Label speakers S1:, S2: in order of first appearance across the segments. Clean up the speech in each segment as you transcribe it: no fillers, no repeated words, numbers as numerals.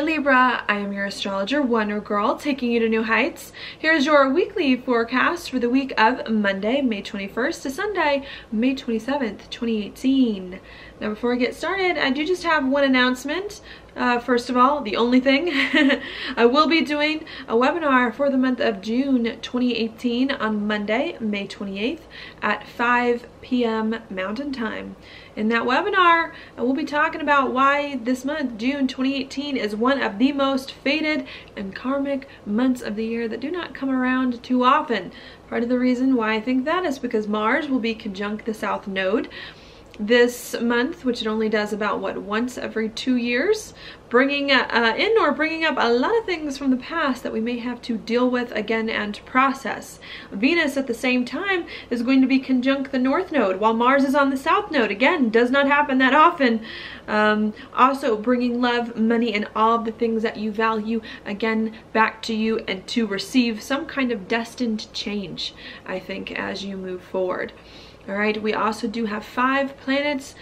S1: Hey Libra, I am your astrologer, Wonder Girl, taking you to new heights. Here's your weekly forecast for the week of Monday, May 21st to Sunday, May 27th, 2018. Now before I get started, I do just have one announcement. First of all, the only thing, I will be doing a webinar for the month of June 2018 on Monday, May 28th at 5 p.m. Mountain Time. In that webinar, I will be talking about why this month, June 2018, is one of the most fated and karmic months of the year that do not come around too often. Part of the reason why I think that is because Mars will be conjunct the South Node this month, which it only does about once every 2 years, bringing up a lot of things from the past that we may have to deal with again and process. Venus at the same time is going to be conjunct the North Node while Mars is on the South Node. Again, does not happen that often. Also bringing love, money, and all of the things that you value again back to you and to receive some kind of destined change, I think, as you move forward. All right, we also do have 5 planets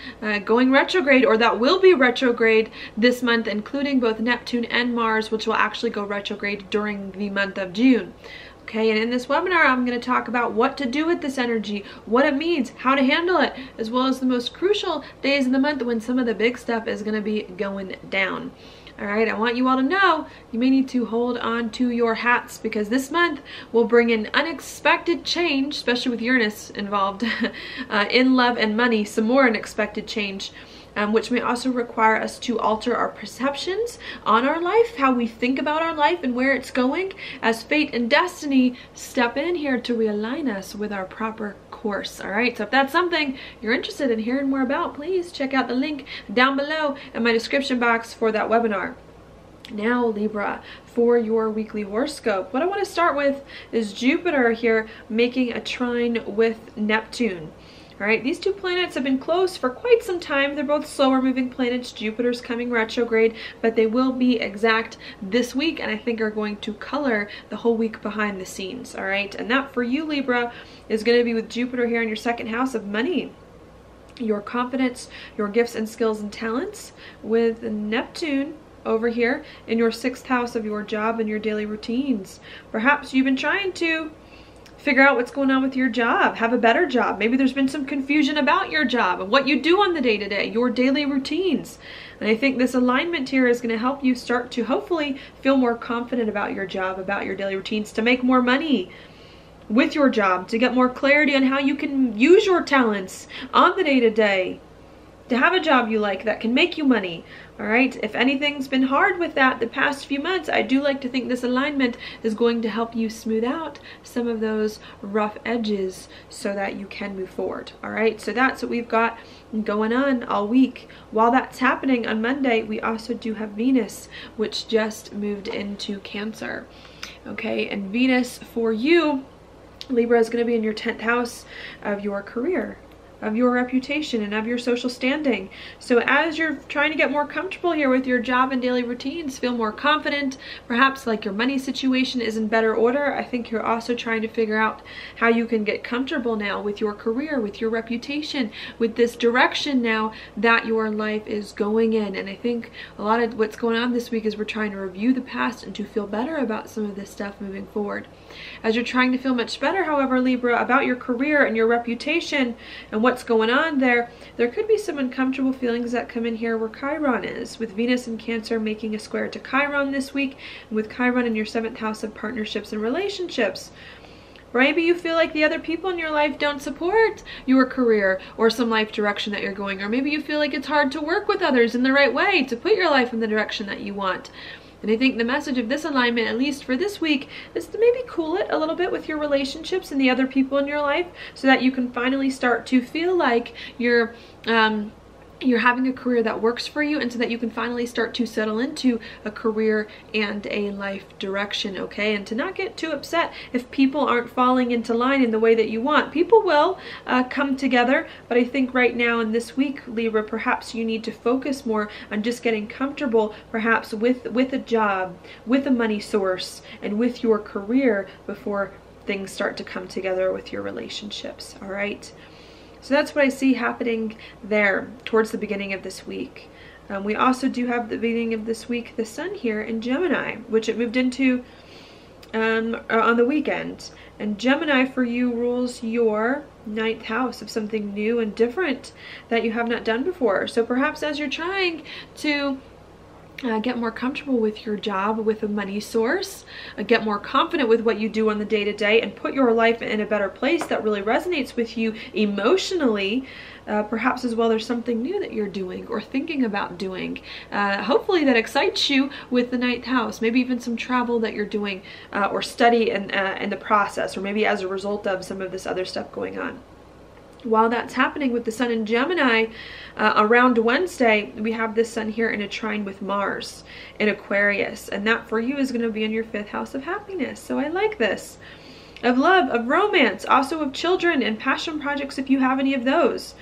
S1: going retrograde, or that will be retrograde this month, including both Neptune and Mars, which will actually go retrograde during the month of June. Okay, and in this webinar, I'm going to talk about what to do with this energy, what it means, how to handle it, as well as the most crucial days of the month when some of the big stuff is going to be going down. All right, I want you all to know you may need to hold on to your hats because this month will bring in unexpected change, especially with Uranus involved in love and money, some more unexpected change. Which may also require us to alter our perceptions on our life, how we think about our life and where it's going, as fate and destiny step in here to realign us with our proper course. All right, so if that's something you're interested in hearing more about, please check out the link down below in my description box for that webinar. Now Libra, for your weekly horoscope, what I want to start with is Jupiter here making a trine with Neptune. All right, these two planets have been close for quite some time. They're both slower moving planets. Jupiter's coming retrograde, but they will be exact this week, and I think are going to color the whole week behind the scenes. All right, and that for you, Libra, is going to be with Jupiter here in your second house of money, your confidence, your gifts and skills and talents, with Neptune over here in your 6th house of your job and your daily routines. Perhaps you've been trying to figure out what's going on with your job, have a better job. Maybe there's been some confusion about your job and what you do on the day-to-day, your daily routines. And I think this alignment here is going to help you start to hopefully feel more confident about your job, about your daily routines, to make more money with your job, to get more clarity on how you can use your talents on the day-to-day, to have a job you like that can make you money. All right, if anything's been hard with that the past few months, I do like to think this alignment is going to help you smooth out some of those rough edges so that you can move forward. All right, so that's what we've got going on all week. While that's happening on Monday, we also do have Venus, which just moved into Cancer. Okay, and Venus for you, Libra, is going to be in your 10th house of your career, of your reputation, and of your social standing. So as you're trying to get more comfortable here with your job and daily routines, feel more confident, perhaps like your money situation is in better order, I think you're also trying to figure out how you can get comfortable now with your career, with your reputation, with this direction now that your life is going in. And I think a lot of what's going on this week is we're trying to review the past and to feel better about some of this stuff moving forward. As you're trying to feel much better, however, Libra, about your career and your reputation and what's going on there could be some uncomfortable feelings that come in here where Chiron is, with Venus in Cancer making a square to Chiron this week, and with Chiron in your 7th house of partnerships and relationships. Or maybe you feel like the other people in your life don't support your career or some life direction that you're going, or maybe you feel like it's hard to work with others in the right way to put your life in the direction that you want. And I think the message of this alignment, at least for this week, is to maybe cool it a little bit with your relationships and the other people in your life so that you can finally start to feel like you're having a career that works for you, and so that you can finally start to settle into a career and a life direction, okay? And to not get too upset if people aren't falling into line in the way that you want. People will come together, but I think right now in this week, Libra, perhaps you need to focus more on just getting comfortable, perhaps with a job, with a money source, and with your career before things start to come together with your relationships, all right? So that's what I see happening there towards the beginning of this week. We also do have the beginning of this week, the sun here in Gemini, which it moved into on the weekend. And Gemini for you rules your 9th house of something new and different that you have not done before. So perhaps as you're trying to get more comfortable with your job, with a money source, get more confident with what you do on the day-to-day, and put your life in a better place that really resonates with you emotionally, perhaps as well there's something new that you're doing or thinking about doing, hopefully that excites you with the 9th house, maybe even some travel that you're doing or study in the process, or maybe as a result of some of this other stuff going on. While that's happening with the sun in Gemini, around Wednesday, we have this sun here in a trine with Mars in Aquarius. And that for you is going to be in your 5th house of happiness. So I like this. Of love, of romance, also of children and passion projects if you have any of those.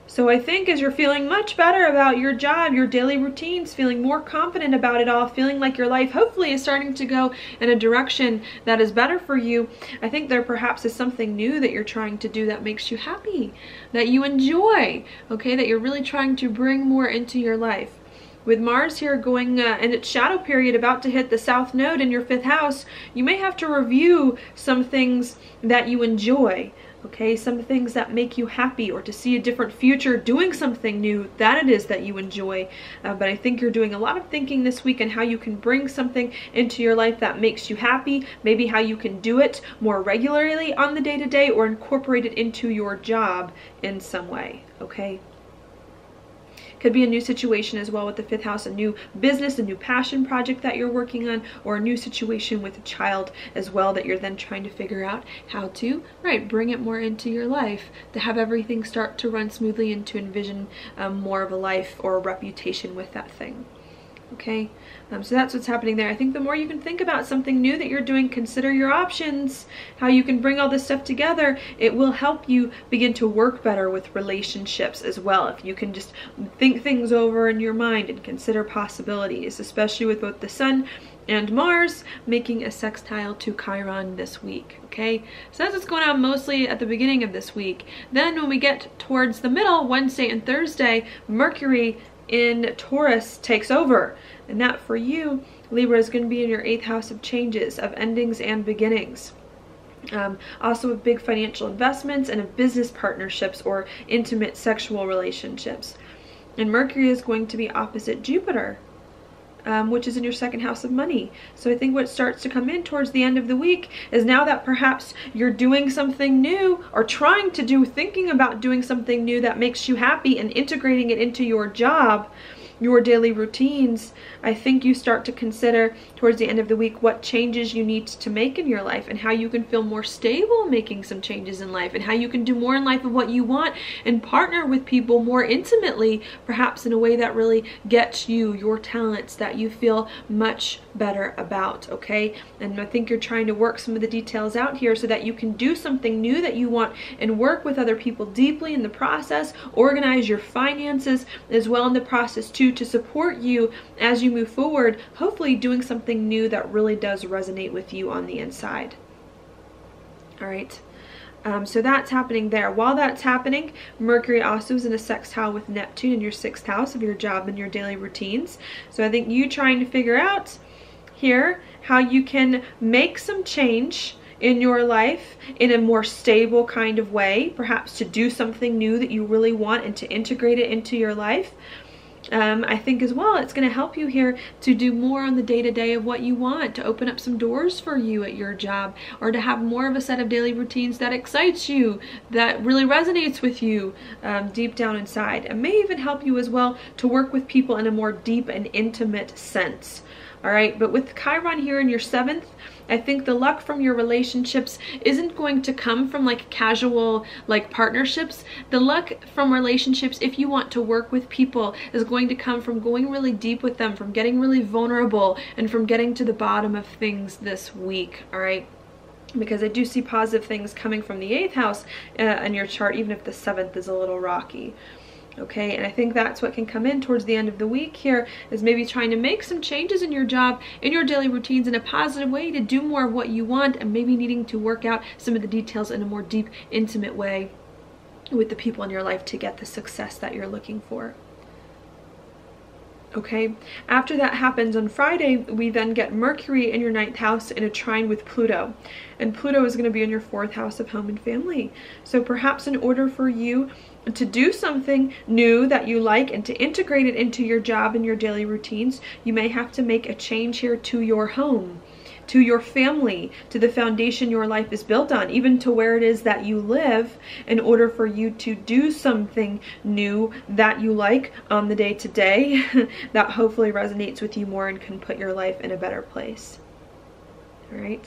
S1: So I think as you're feeling much better about your job, your daily routines, feeling more confident about it all, feeling like your life hopefully is starting to go in a direction that is better for you, I think there perhaps is something new that you're trying to do that makes you happy, that you enjoy, okay, that you're really trying to bring more into your life. With Mars here going in its shadow period, about to hit the south node in your 5th house, you may have to review some things that you enjoy. Okay, some things that make you happy, or to see a different future doing something new that it is that you enjoy. But I think you're doing a lot of thinking this week on how you can bring something into your life that makes you happy, maybe how you can do it more regularly on the day-to-day, or incorporate it into your job in some way, okay? Could be a new situation as well with the 5th house, a new business, a new passion project that you're working on, or a new situation with a child as well that you're then trying to figure out how to, bring it more into your life, to have everything start to run smoothly and to envision more of a life or a reputation with that thing. Okay, so that's what's happening there. I think the more you can think about something new that you're doing, consider your options, how you can bring all this stuff together, it will help you begin to work better with relationships as well. If you can just think things over in your mind and consider possibilities, especially with both the sun and Mars making a sextile to Chiron this week, okay? So that's what's going on mostly at the beginning of this week. Then when we get towards the middle, Wednesday and Thursday, Mercury in Taurus takes over, and that for you, Libra, is going to be in your 8th house of changes, of endings and beginnings. Also with big financial investments and of business partnerships or intimate sexual relationships. And Mercury is going to be opposite Jupiter, which is in your 2nd house of money. So I think what starts to come in towards the end of the week is now that perhaps you're doing something new, or thinking about doing something new that makes you happy and integrating it into your job, your daily routines, I think you start to consider towards the end of the week what changes you need to make in your life, and how you can feel more stable making some changes in life, and how you can do more in life of what you want and partner with people more intimately, perhaps in a way that really gets you your talents that you feel much better about, okay? And I think you're trying to work some of the details out here so that you can do something new that you want and work with other people deeply in the process, organize your finances as well in the process too, to support you as you move forward, hopefully doing something new that really does resonate with you on the inside. All right. So that's happening there. While that's happening, Mercury also is in a sextile with Neptune in your 6th house of your job and your daily routines. So I think you trying to figure out here how you can make some change in your life in a more stable kind of way, perhaps to do something new that you really want and to integrate it into your life. I think as well it's going to help you here to do more on the day-to-day of what you want, to open up some doors for you at your job, or to have more of a set of daily routines that excites you, that really resonates with you deep down inside. It may even help you as well to work with people in a more deep and intimate sense. All right, but with Chiron here in your 7th, I think the luck from your relationships isn't going to come from like casual like partnerships. The luck from relationships, if you want to work with people, is going to come from going really deep with them, from getting really vulnerable, and from getting to the bottom of things this week, all right? Because I do see positive things coming from the 8th house in your chart, even if the 7th is a little rocky. Okay, and I think that's what can come in towards the end of the week here, is maybe trying to make some changes in your job, in your daily routines in a positive way to do more of what you want, and maybe needing to work out some of the details in a more deep, intimate way with the people in your life to get the success that you're looking for. Okay, after that happens on Friday, we then get Mercury in your 9th house in a trine with Pluto. And Pluto is going to be in your 4th house of home and family. So perhaps in order for you to do something new that you like and to integrate it into your job and your daily routines, you may have to make a change here to your home, to your family, to the foundation your life is built on, even to where it is that you live, in order for you to do something new that you like on the day-to-day that hopefully resonates with you more and can put your life in a better place. All right.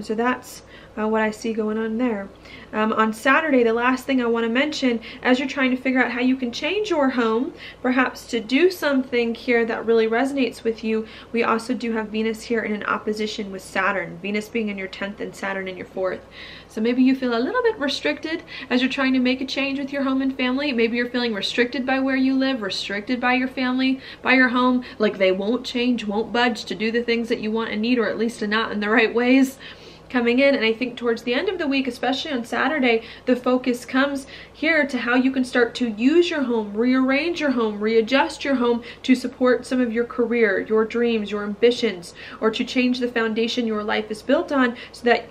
S1: So that's what I see going on there. On Saturday, the last thing I want to mention, as you're trying to figure out how you can change your home, perhaps to do something here that really resonates with you, we also do have Venus here in an opposition with Saturn. Venus being in your 10th and Saturn in your 4th. So maybe you feel a little bit restricted as you're trying to make a change with your home and family. Maybe you're feeling restricted by where you live, restricted by your family, by your home, like they won't change, won't budge to do the things that you want and need, or at least not in the right ways coming in. And I think towards the end of the week, especially on Saturday, the focus comes here to how you can start to use your home, rearrange your home, readjust your home to support some of your career, your dreams, your ambitions, or to change the foundation your life is built on so that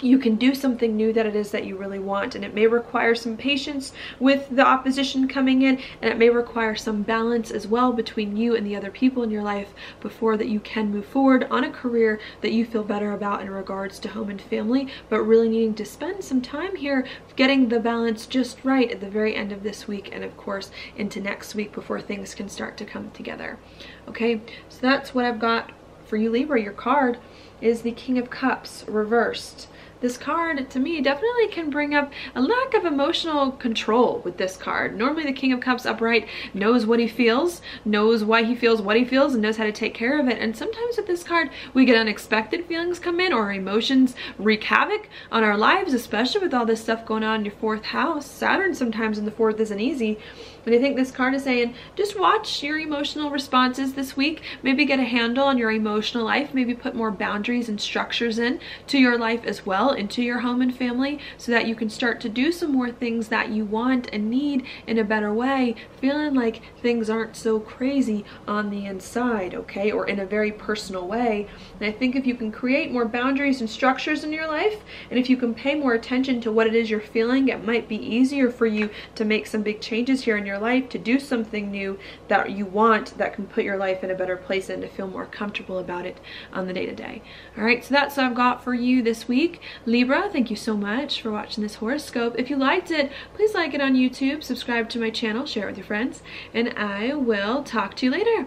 S1: you can do something new that it is that you really want. And it may require some patience with the opposition coming in, and it may require some balance as well between you and the other people in your life before that you can move forward on a career that you feel better about in regards to home and family, but really needing to spend some time here getting the balance just right at the very end of this week, and of course into next week before things can start to come together. Okay, so that's what I've got for you, Libra. Your card is the King of Cups reversed. This card, to me, definitely can bring up a lack of emotional control with this card. Normally the King of Cups upright knows what he feels, knows why he feels what he feels, and knows how to take care of it. And sometimes with this card, we get unexpected feelings come in, or our emotions wreak havoc on our lives, especially with all this stuff going on in your 4th house. Saturn sometimes in the 4th isn't easy. And I think this card is saying, just watch your emotional responses this week. Maybe get a handle on your emotional life. Maybe put more boundaries and structures in to your life as well, into your home and family, so that you can start to do some more things that you want and need in a better way, feeling like things aren't so crazy on the inside, okay, or in a very personal way. And I think if you can create more boundaries and structures in your life, and if you can pay more attention to what it is you're feeling, it might be easier for you to make some big changes here in your life, to do something new that you want that can put your life in a better place and to feel more comfortable about it on the day-to-day. All right, so that's what I've got for you this week. Libra, thank you so much for watching this horoscope. If you liked it, please like it on YouTube, subscribe to my channel, share it with your friends, and I will talk to you later.